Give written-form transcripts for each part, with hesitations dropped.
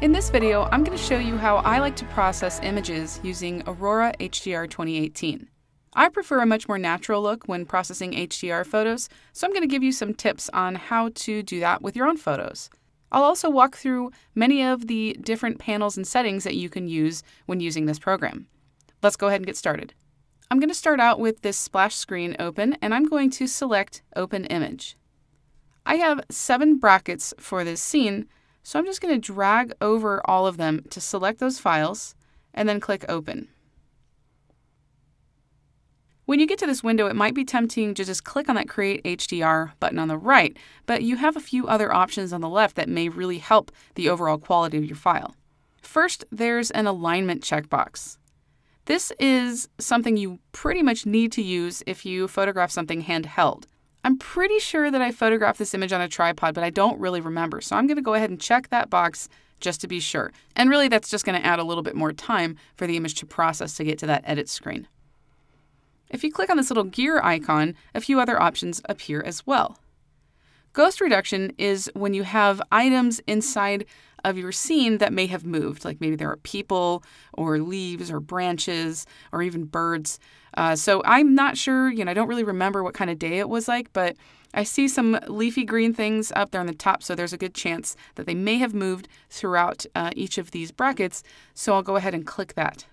In this video, I'm going to show you how I like to process images using Aurora HDR 2018. I prefer a much more natural look when processing HDR photos, so I'm going to give you some tips on how to do that with your own photos. I'll also walk through many of the different panels and settings that you can use when using this program. Let's go ahead and get started. I'm going to start out with this splash screen open, and I'm going to select Open Image. I have 7 brackets for this scene, so I'm just going to drag over all of them to select those files and then click Open. When you get to this window, it might be tempting to just click on that Create HDR button on the right, but you have a few other options on the left that may really help the overall quality of your file. First, there's an alignment checkbox. This is something you pretty much need to use if you photograph something handheld. I'm pretty sure that I photographed this image on a tripod, but I don't really remember. So I'm going to go ahead and check that box just to be sure. And really, that's just going to add a little bit more time for the image to process to get to that edit screen. If you click on this little gear icon, a few other options appear as well. Ghost reduction is when you have items inside of your scene that may have moved, like maybe there are people or leaves or branches or even birds. So I'm not sure, I don't really remember what kind of day it was like, but I see some leafy green things up there on the top, so there's a good chance that they may have moved throughout each of these brackets, so I'll go ahead and click that.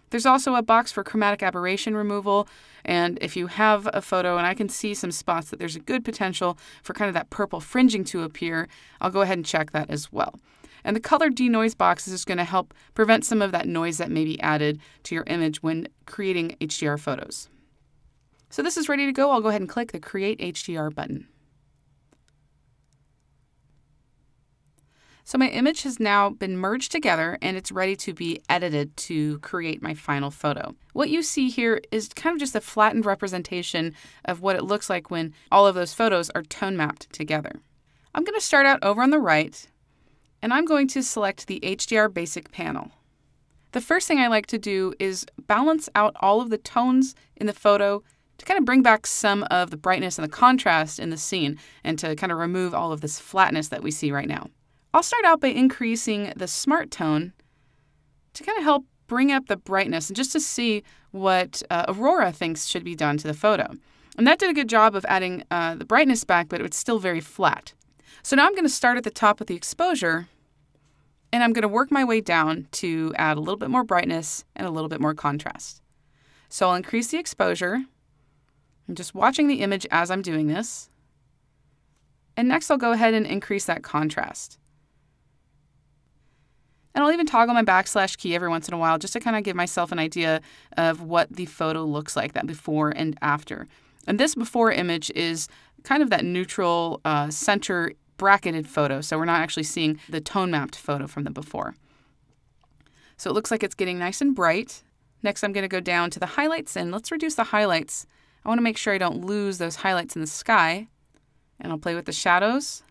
There's also a box for chromatic aberration removal, and if you have a photo and I can see some spots that there's a good potential for kind of that purple fringing to appear, I'll go ahead and check that as well. And the color denoise box is just going to help prevent some of that noise that may be added to your image when creating HDR photos. So this is ready to go. I'll go ahead and click the Create HDR button. So my image has now been merged together and it's ready to be edited to create my final photo. What you see here is kind of just a flattened representation of what it looks like when all of those photos are tone mapped together. I'm going to start out over on the right, and I'm going to select the HDR Basic panel. The first thing I like to do is balance out all of the tones in the photo to kind of bring back some of the brightness and the contrast in the scene and to kind of remove all of this flatness that we see right now. I'll start out by increasing the smart tone to kind of help bring up the brightness and just to see what Aurora thinks should be done to the photo. And that did a good job of adding the brightness back, but it's still very flat. So now I'm going to start at the top with the exposure, and I'm going to work my way down to add a little bit more brightness and a little bit more contrast. So I'll increase the exposure. I'm just watching the image as I'm doing this. And next I'll go ahead and increase that contrast. And I'll even toggle my backslash key every once in a while just to kind of give myself an idea of what the photo looks like, that before and after. And this before image is kind of that neutral center bracketed photo, so we're not actually seeing the tone mapped photo from the before. So it looks like it's getting nice and bright. Next I'm going to go down to the highlights, and let's reduce the highlights. I want to make sure I don't lose those highlights in the sky. And To play with the shadows.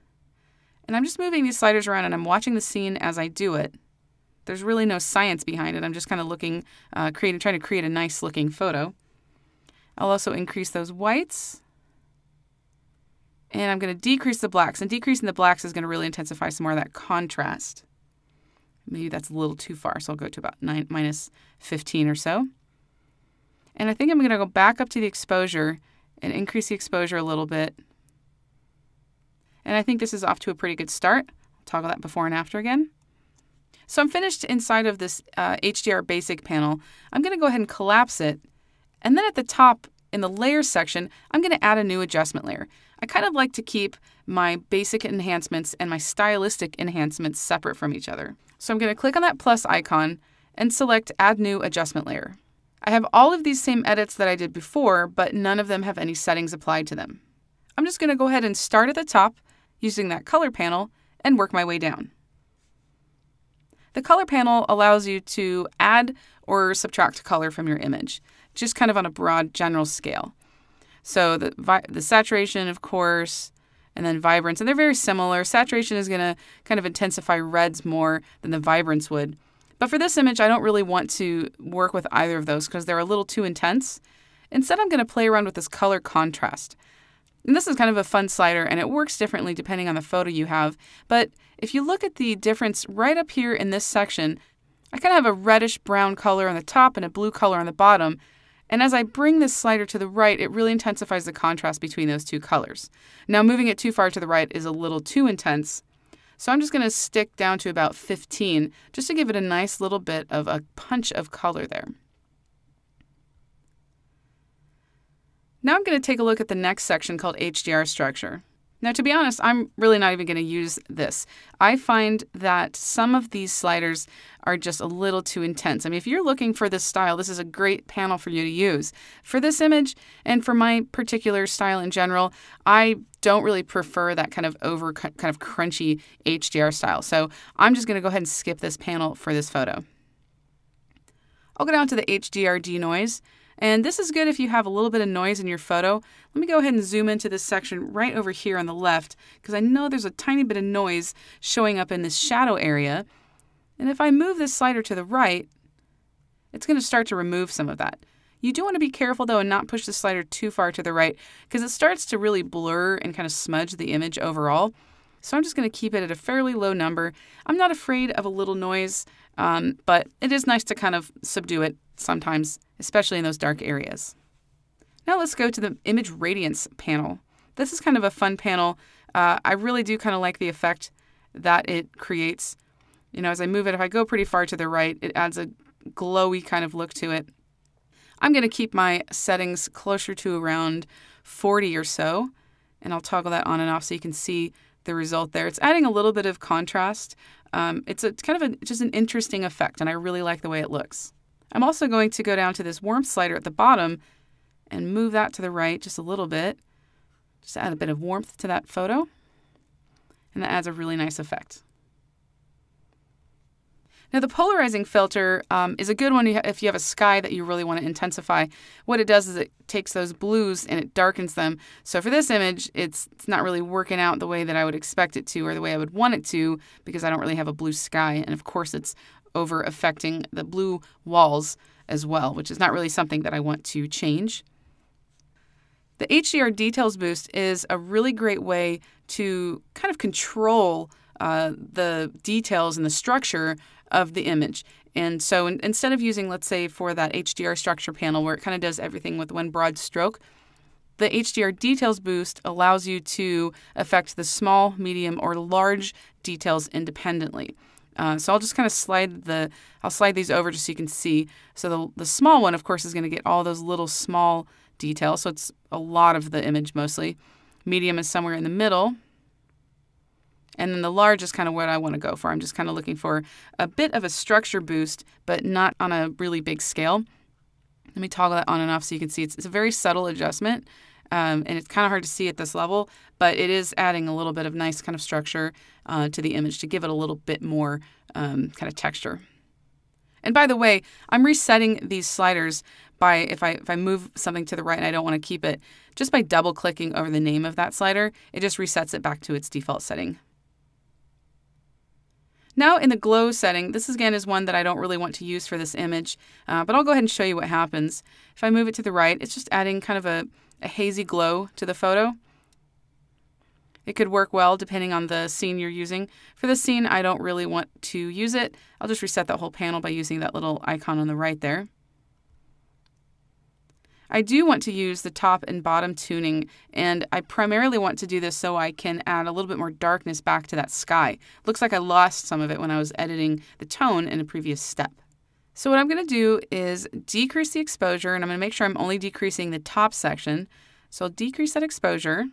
And I'm just moving these sliders around and I'm watching the scene as I do it. There's really no science behind it. I'm just kind of looking, trying to create a nice looking photo. I'll also increase those whites. And I'm going to decrease the blacks. And decreasing the blacks is going to really intensify some more of that contrast. Maybe that's a little too far, so I'll go to about minus 15 or so. And I think I'm going to go back up to the exposure and increase the exposure a little bit. And I think this is off to a pretty good start. I'll toggle that before and after again. So I'm finished inside of this HDR Basic panel. I'm going to go ahead and collapse it. And then at the top in the Layers section, I'm going to add a new adjustment layer. I kind of like to keep my basic enhancements and my stylistic enhancements separate from each other. So I'm going to click on that plus icon and select Add New Adjustment Layer. I have all of these same edits that I did before, but none of them have any settings applied to them. I'm just going to go ahead and start at the top using that color panel and work my way down. The color panel allows you to add or subtract color from your image, just kind of on a broad general scale. So the saturation, of course, and then vibrance, and they're very similar. Saturation is going to kind of intensify reds more than the vibrance would. But for this image, I don't really want to work with either of those because they're a little too intense. Instead, I'm going to play around with this color contrast. And this is kind of a fun slider, and it works differently depending on the photo you have. But if you look at the difference right up here in this section, I kind of have a reddish brown color on the top and a blue color on the bottom. And as I bring this slider to the right, it really intensifies the contrast between those two colors. Now, moving it too far to the right is a little too intense. So I'm just going to stick down to about 15 just to give it a nice little bit of a punch of color there. Now I'm going to take a look at the next section called HDR Structure. Now, to be honest, I'm really not even going to use this. I find that some of these sliders are just a little too intense. I mean, if you're looking for this style, this is a great panel for you to use. For this image and for my particular style in general, I don't really prefer that kind of crunchy HDR style. So I'm just going to go ahead and skip this panel for this photo. I'll go down to the HDR Denoise. And this is good if you have a little bit of noise in your photo. Let me go ahead and zoom into this section right over here on the left, because I know there's a tiny bit of noise showing up in this shadow area. And if I move this slider to the right, it's going to start to remove some of that. You do want to be careful, though, and not push the slider too far to the right, because it starts to really blur and kind of smudge the image overall. So I'm just going to keep it at a fairly low number. I'm not afraid of a little noise, but it is nice to kind of subdue it sometimes, especially in those dark areas. Now let's go to the image radiance panel. This is kind of a fun panel. I really do kind of like the effect that it creates. You know, as I move it, if I go pretty far to the right, it adds a glowy kind of look to it. I'm going to keep my settings closer to around 40 or so, and I'll toggle that on and off so you can see the result there. It's adding a little bit of contrast. It's just an interesting effect, and I really like the way it looks. I'm also going to go down to this warmth slider at the bottom and move that to the right just a little bit. Just add a bit of warmth to that photo, and that adds a really nice effect. Now, the polarizing filter is a good one if you have a sky that you really want to intensify. What it does is it takes those blues and it darkens them. So for this image, it's not really working out the way that I would expect it to or the way I would want it to, because I don't really have a blue sky. And of course, it's over affecting the blue walls as well, which is not really something that I want to change. The HDR Details Boost is a really great way to kind of control the details and the structure of the image. And so instead of using, let's say, for that HDR Structure panel where it kind of does everything with one broad stroke, the HDR Details Boost allows you to affect the small, medium, or large details independently. So I'll just kind of slide these over just so you can see. So the small one, of course, is going to get all those little small details. So it's a lot of the image mostly. Medium is somewhere in the middle. And then the large is kind of what I want to go for. I'm just kind of looking for a bit of a structure boost, but not on a really big scale. Let me toggle that on and off so you can see it's a very subtle adjustment. And it's kind of hard to see at this level, but it is adding a little bit of nice kind of structure to the image to give it a little bit more kind of texture. And by the way, I'm resetting these sliders by, if I move something to the right and I don't want to keep it, just by double clicking over the name of that slider, it just resets it back to its default setting. Now in the glow setting, this again is one that I don't really want to use for this image, but I'll go ahead and show you what happens. If I move it to the right, it's just adding kind of a hazy glow to the photo. It could work well depending on the scene you're using. For this scene, I don't really want to use it. I'll just reset that whole panel by using that little icon on the right there. I do want to use the top and bottom tuning, and I primarily want to do this so I can add a little bit more darkness back to that sky. Looks like I lost some of it when I was editing the tone in a previous step. So what I'm going to do is decrease the exposure, and I'm going to make sure I'm only decreasing the top section. So I'll decrease that exposure.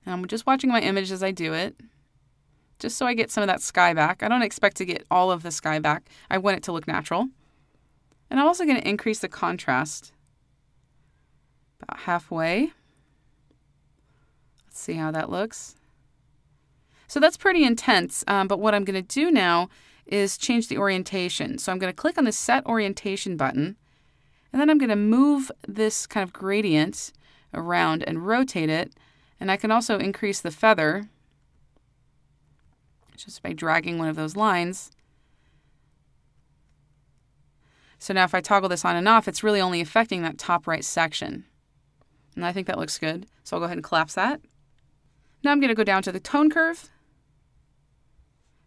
And I'm just watching my image as I do it, just so I get some of that sky back. I don't expect to get all of the sky back. I want it to look natural. And I'm also going to increase the contrast about halfway. Let's see how that looks. So that's pretty intense, but what I'm going to do now is change the orientation. So I'm going to click on the Set Orientation button, and then I'm going to move this kind of gradient around and rotate it. And I can also increase the feather just by dragging one of those lines. So now if I toggle this on and off, it's really only affecting that top right section. And I think that looks good. So I'll go ahead and collapse that. Now I'm going to go down to the tone curve.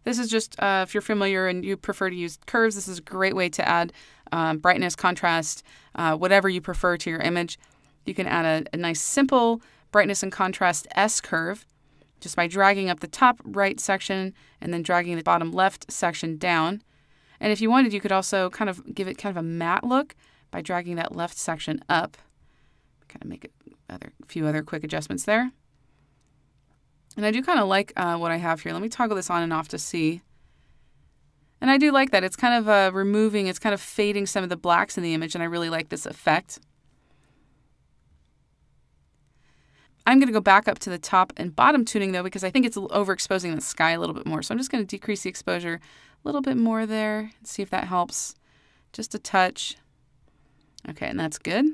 This is just, if you're familiar and you prefer to use curves, this is a great way to add brightness, contrast, whatever you prefer to your image. You can add a nice simple brightness and contrast S curve just by dragging up the top right section and then dragging the bottom left section down. And if you wanted, you could also kind of give it kind of a matte look by dragging that left section up. Kind of make a few other quick adjustments there. And I do kind of like what I have here. Let me toggle this on and off to see. And I do like that. It's kind of removing, it's kind of fading some of the blacks in the image, and I really like this effect. I'm going to go back up to the top and bottom tuning, though, because I think it's overexposing the sky a little bit more. So I'm just going to decrease the exposure a little bit more there. See if that helps. Just a touch. Okay, and that's good.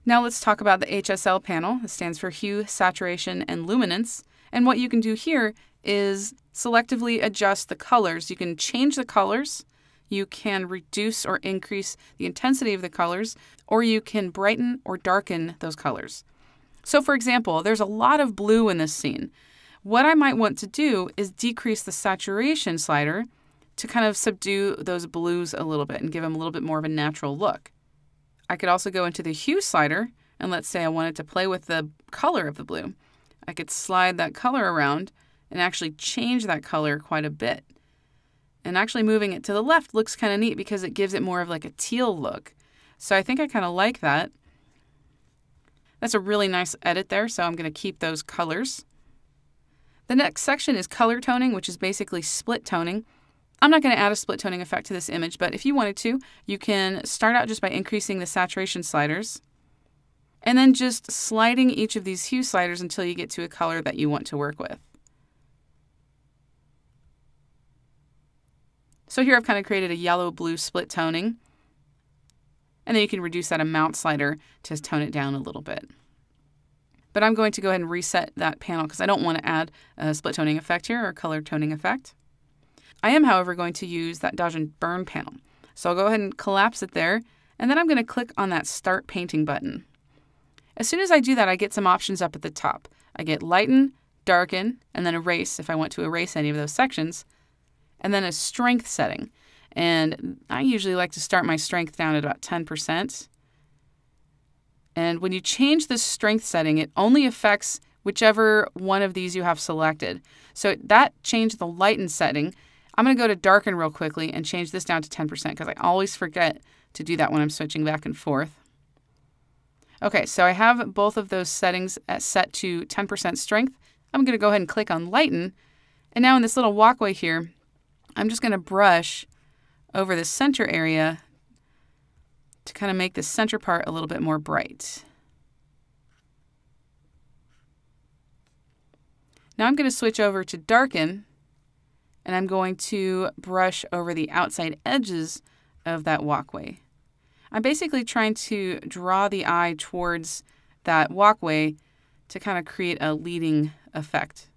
Now let's talk about the HSL panel. It stands for Hue, Saturation, and Luminance. And what you can do here is selectively adjust the colors. You can change the colors. You can reduce or increase the intensity of the colors, or you can brighten or darken those colors. So for example, there's a lot of blue in this scene. What I might want to do is decrease the saturation slider to kind of subdue those blues a little bit and give them a little bit more of a natural look. I could also go into the hue slider, and let's say I wanted to play with the color of the blue. I could slide that color around and actually change that color quite a bit. And actually moving it to the left looks kind of neat because it gives it more of like a teal look. So I think I kind of like that. That's a really nice edit there, so I'm going to keep those colors. The next section is color toning, which is basically split toning. I'm not going to add a split toning effect to this image, but if you wanted to, you can start out just by increasing the saturation sliders and then just sliding each of these hue sliders until you get to a color that you want to work with. So here I've kind of created a yellow-blue split toning, and then you can reduce that amount slider to tone it down a little bit. But I'm going to go ahead and reset that panel because I don't want to add a split toning effect here or a color toning effect. I am, however, going to use that dodge and burn panel. So I'll go ahead and collapse it there, and then I'm going to click on that Start Painting button. As soon as I do that, I get some options up at the top. I get Lighten, Darken, and then Erase if I want to erase any of those sections, and then a strength setting. And I usually like to start my strength down at about 10%. And when you change the strength setting, it only affects whichever one of these you have selected. So that changed the lighten setting. I'm going to go to darken real quickly and change this down to 10% because I always forget to do that when I'm switching back and forth. Okay, so I have both of those settings set to 10% strength. I'm going to go ahead and click on lighten. And now in this little walkway here, I'm just going to brush over the center area to kind of make the center part a little bit more bright. Now I'm going to switch over to darken, and I'm going to brush over the outside edges of that walkway. I'm basically trying to draw the eye towards that walkway to kind of create a leading effect.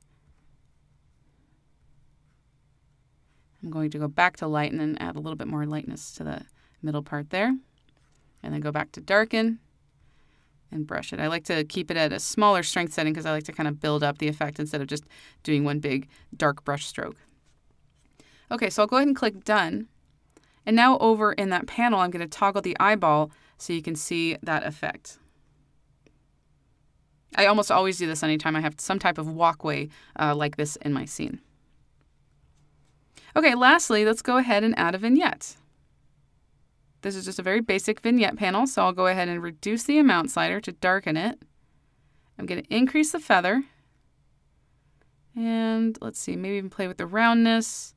I'm going to go back to lighten and add a little bit more lightness to the middle part there. And then go back to darken and brush it. I like to keep it at a smaller strength setting because I like to kind of build up the effect instead of just doing one big dark brush stroke. Okay, so I'll go ahead and click done. And now over in that panel, I'm going to toggle the eyeball so you can see that effect. I almost always do this anytime I have some type of walkway like this in my scene. Okay, lastly, let's go ahead and add a vignette. This is just a very basic vignette panel, so I'll go ahead and reduce the amount slider to darken it. I'm going to increase the feather. And let's see, maybe even play with the roundness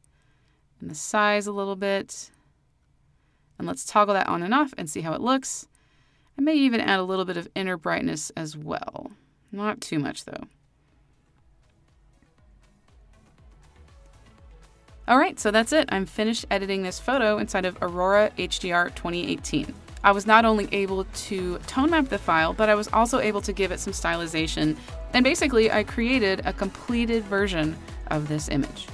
and the size a little bit. And let's toggle that on and off and see how it looks. I may even add a little bit of inner brightness as well. Not too much, though. All right, so that's it. I'm finished editing this photo inside of Aurora HDR 2018. I was not only able to tone map the file, but I was also able to give it some stylization. And basically, I created a completed version of this image.